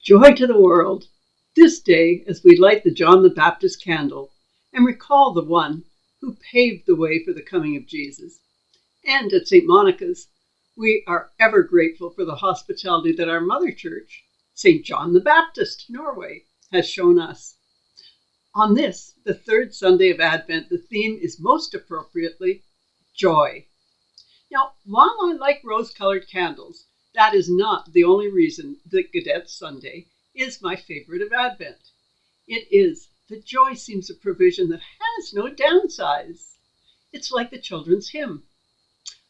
Joy to the world! This day, as we light the John the Baptist candle and recall the one who paved the way for the coming of Jesus. And at St. Monica's, we are ever grateful for the hospitality that our mother church, St. John the Baptist, Norway, has shown us. On this, the third Sunday of Advent, the theme is most appropriately joy. Now, while I like rose-colored candles, that is not the only reason that Gaudette Sunday is my favorite of Advent. It is that joy seems a provision that has no downsides. It's like the children's hymn.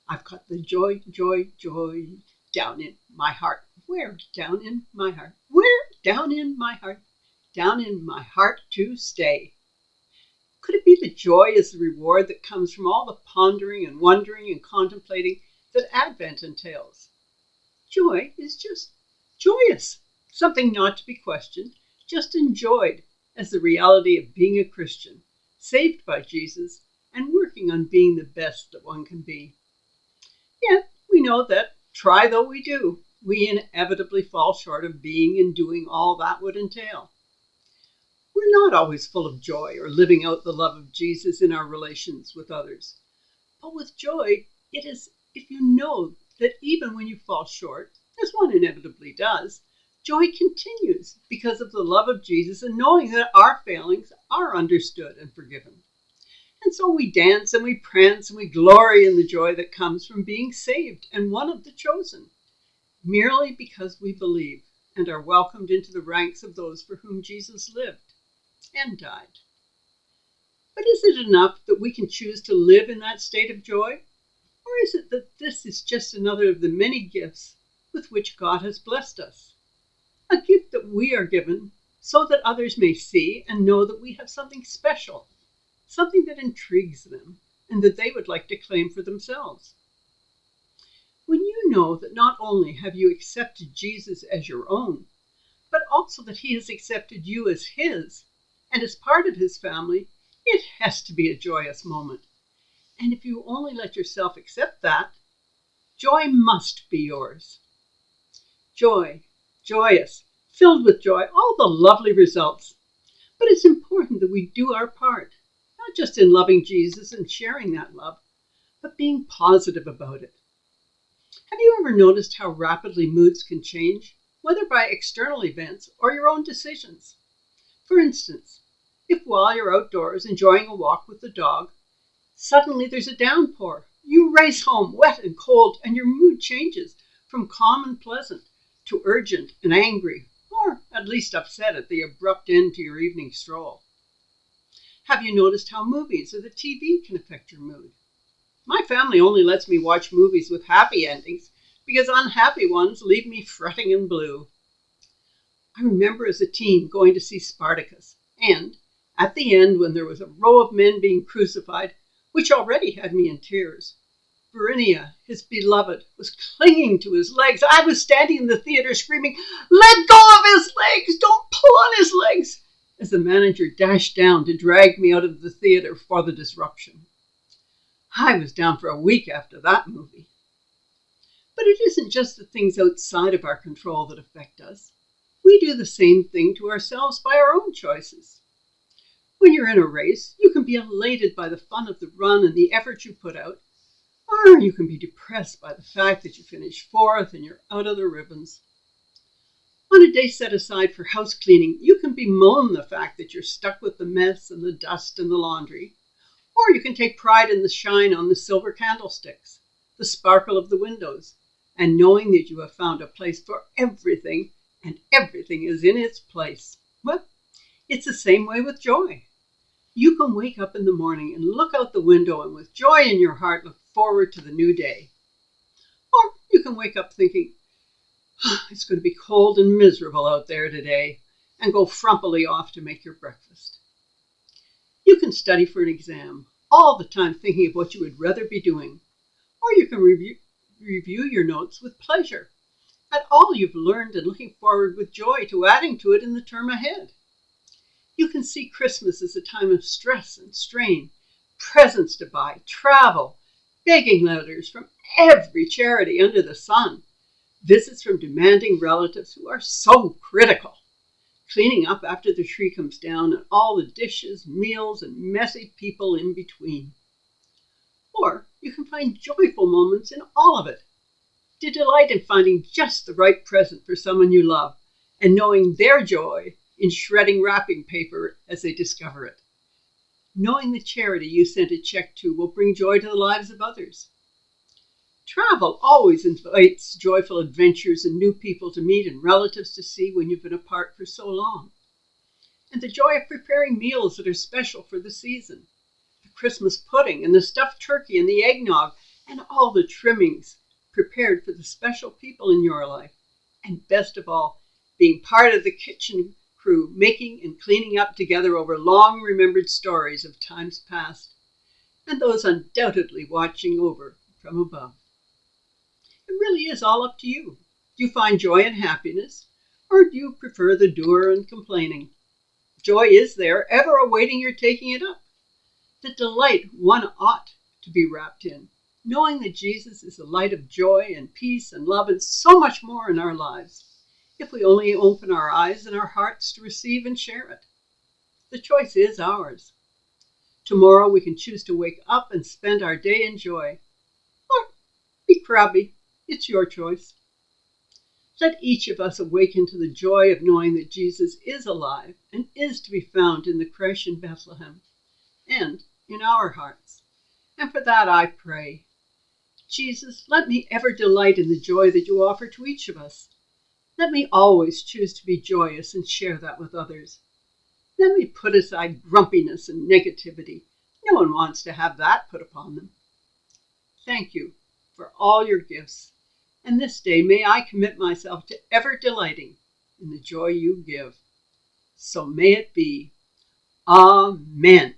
I've got the joy, joy, joy down in my heart. Where? Down in my heart. Where? Down in my heart. Down in my heart to stay. Could it be that joy is the reward that comes from all the pondering and wondering and contemplating that Advent entails? Joy is just joyous, something not to be questioned, just enjoyed as the reality of being a Christian, saved by Jesus, and working on being the best that one can be. Yet we know that, try though we do, we inevitably fall short of being and doing all that would entail. We're not always full of joy or living out the love of Jesus in our relations with others. But with joy, it is if you know that even when you fall short, as one inevitably does, joy continues because of the love of Jesus and knowing that our failings are understood and forgiven. And so we dance and we prance and we glory in the joy that comes from being saved and one of the chosen, merely because we believe and are welcomed into the ranks of those for whom Jesus lived and died. But is it enough that we can choose to live in that state of joy? Or is it that this is just another of the many gifts with which God has blessed us? A gift that we are given so that others may see and know that we have something special, something that intrigues them and that they would like to claim for themselves. When you know that not only have you accepted Jesus as your own, but also that he has accepted you as his and as part of his family, it has to be a joyous moment. And if you only let yourself accept that, joy must be yours. Joy, joyous, filled with joy, all the lovely results. But it's important that we do our part, not just in loving Jesus and sharing that love, but being positive about it. Have you ever noticed how rapidly moods can change, whether by external events or your own decisions? For instance, if while you're outdoors enjoying a walk with the dog, suddenly there's a downpour, you race home wet and cold, and your mood changes from calm and pleasant to urgent and angry, or at least upset at the abrupt end to your evening stroll. Have you noticed how movies or the TV can affect your mood? My family only lets me watch movies with happy endings because unhappy ones leave me fretting and blue. I remember as a teen going to see Spartacus, and at the end, when there was a row of men being crucified, which already had me in tears, Verinia, his beloved, was clinging to his legs. I was standing in the theater screaming, "Let go of his legs! Don't pull on his legs!" as the manager dashed down to drag me out of the theater for the disruption. I was down for a week after that movie. But it isn't just the things outside of our control that affect us. We do the same thing to ourselves by our own choices. When you're in a race, you can be elated by the fun of the run and the effort you put out, or you can be depressed by the fact that you finished fourth and you're out of the ribbons. On a day set aside for house cleaning, you can bemoan the fact that you're stuck with the mess and the dust and the laundry, or you can take pride in the shine on the silver candlesticks, the sparkle of the windows, and knowing that you have found a place for everything and everything is in its place. Well, it's the same way with joy. You can wake up in the morning and look out the window and with joy in your heart look forward to the new day. Or you can wake up thinking, it's going to be cold and miserable out there today, and go frumpily off to make your breakfast. You can study for an exam, all the time thinking of what you would rather be doing. Or you can review your notes with pleasure at all you've learned and looking forward with joy to adding to it in the term ahead. You can see Christmas as a time of stress and strain, presents to buy, travel, begging letters from every charity under the sun, visits from demanding relatives who are so critical, cleaning up after the tree comes down, and all the dishes, meals, and messy people in between. Or you can find joyful moments in all of it. To delight in finding just the right present for someone you love and knowing their joy in shredding wrapping paper as they discover it. Knowing the charity you sent a check to will bring joy to the lives of others. Travel always invites joyful adventures and new people to meet and relatives to see when you've been apart for so long. And the joy of preparing meals that are special for the season. The Christmas pudding and the stuffed turkey and the eggnog and all the trimmings prepared for the special people in your life. And best of all, being part of the kitchen crew, making and cleaning up together over long remembered stories of times past, and those undoubtedly watching over from above. It really is all up to you. Do you find joy and happiness, or do you prefer the doer and complaining? Joy is there, ever awaiting your taking it up. The delight one ought to be wrapped in, knowing that Jesus is the light of joy and peace and love and so much more in our lives, if we only open our eyes and our hearts to receive and share it. The choice is ours. Tomorrow we can choose to wake up and spend our day in joy, or be crabby. It's your choice. Let each of us awaken to the joy of knowing that Jesus is alive and is to be found in the creche in Bethlehem and in our hearts. And for that I pray, Jesus, let me ever delight in the joy that you offer to each of us. Let me always choose to be joyous and share that with others. Let me put aside grumpiness and negativity. No one wants to have that put upon them. Thank you for all your gifts. And this day may I commit myself to ever delighting in the joy you give. So may it be. Amen.